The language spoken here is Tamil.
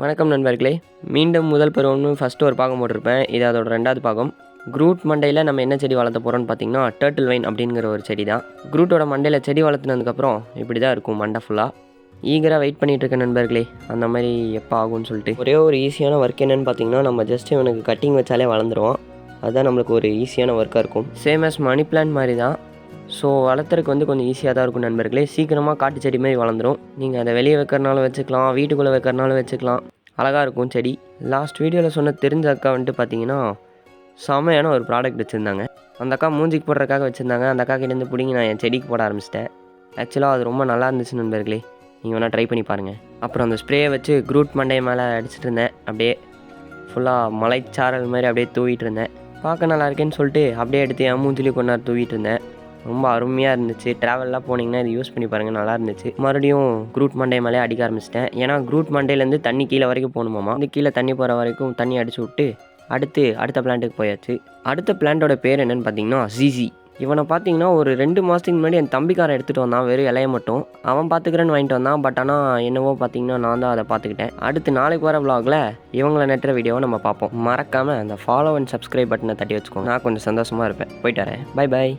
வணக்கம் நண்பர்களே. மீண்டும் முதல் பருவம்னு ஃபஸ்ட்டு ஒரு பாகம் போட்டிருப்பேன். இது அதோட 2வது பாகம். குரூட் மண்டையில் நம்ம என்ன செடி வளர்த்த போகிறோம்னு பார்த்தீங்கன்னா, டர்ட்டில் வைன் அப்படிங்கிற ஒரு செடி தான். குரூட்டோட மண்டையில் செடி வளர்த்துனதுக்கப்புறம் இப்படி தான் இருக்கும் மண்டை ஃபுல்லாக. ஈகராக வெயிட் பண்ணிகிட்டு இருக்க நண்பர்களே, அந்த மாதிரி எப்போ ஆகும்னு சொல்லிட்டு. ஒரே ஒரு ஈஸியான ஒர்க் என்னென்னு பார்த்தீங்கன்னா, நம்ம ஜஸ்ட் இவனுக்கு கட்டிங் வச்சாலே வளர்ந்துருவோம். அதுதான் நம்மளுக்கு ஒரு ஈஸியான ஒர்க்காக இருக்கும். சேம் அஸ் மணி பிளான்ட் மாதிரி தான். ஸோ வளர்த்துறதுக்கு கொஞ்சம் ஈஸியாக தான் இருக்கும் நண்பர்களே. சீக்கிரமாக காட்டு செடி மாதிரி வளர்ந்துடும். நீங்கள் அதை வெளியே வைக்கிறனாலும் வச்சுக்கலாம், வீட்டுக்குள்ளே வைக்கிறனாலும் வச்சுக்கலாம். அழகாக இருக்கும் செடி. லாஸ்ட் வீடியோவில் சொன்ன தெரிஞ்ச அக்கா வந்துட்டு பார்த்தீங்கன்னா, செமையான ஒரு ப்ராடக்ட் வச்சுருந்தாங்க. அந்த அக்கா மூஞ்சிக்கு போடுறதுக்காக வச்சுருந்தாங்க. அந்த அக்கா கிட்டேருந்து பிடிங்கி நான் என் செடிக்கு போட ஆரம்பிச்சிட்டேன். ஆக்சுவலாக அது ரொம்ப நல்லா இருந்துச்சு நண்பர்களே. நீங்கள் வேணால் ட்ரை பண்ணி பாருங்கள். அப்புறம் அந்த ஸ்ப்ரேயை வச்சு குரூட் மண்டையை மேலே அடிச்சிட்டு இருந்தேன். அப்படியே ஃபுல்லாக மலைச்சாரல் மாதிரி அப்படியே தூவிட்டு இருந்தேன். பார்க்க நல்லா இருக்கேன்னு சொல்லிட்டு அப்படியே எடுத்து என் மூஞ்சிலேயே கொஞ்ச நேரம் தூவிட்டு இருந்தேன். ரொம்ப அருமையாக இருந்துச்சு. ட்ராவல்லாம் போனீங்கன்னா இது யூஸ் பண்ணி பாருங்கள், நல்லா இருந்துச்சு. மறுபடியும் குரூட் மண்டை மேலே அடிக்க ஆரம்பிச்சிட்டேன். ஏன்னா குரூட் மண்டையிலேருந்து தண்ணி கீழே வரைக்கும் போகணுமாமா. இந்த கீழே தண்ணி போகிற வரைக்கும் தண்ணி அடிச்சு விட்டு அடுத்த பிளான்ட்டுக்கு போயாச்சு. அடுத்த பிளான்ட்டோட பேர் என்னென்னு பார்த்தீங்கன்னா ஜிசி. இவனை பார்த்தீங்கன்னா ஒரு 2 மாதத்துக்கு முன்னாடி என் தம்பிக்காரன் எடுத்துகிட்டு வந்தான், வெறும் இலையை மட்டும். அவன் பார்த்துக்கிறேன்னு வாங்கிட்டு வந்தான். பட் ஆனால் என்னவோ பார்த்தீங்கன்னா நான் தான் அதை பார்த்துக்கிட்டேன். அடுத்து நாளைக்கு வர விலாகில் இவங்களை நெட்டுற வீடியோவை நம்ம பார்ப்போம். மறக்காமல் அந்த ஃபாலோ அண்ட் சப்ஸ்கிரைப் பட்டனை தட்டி வச்சுக்கோங்க. நான் கொஞ்சம் சந்தோஷமாக இருப்பேன். போயிட்டு வரேன். Bye bye.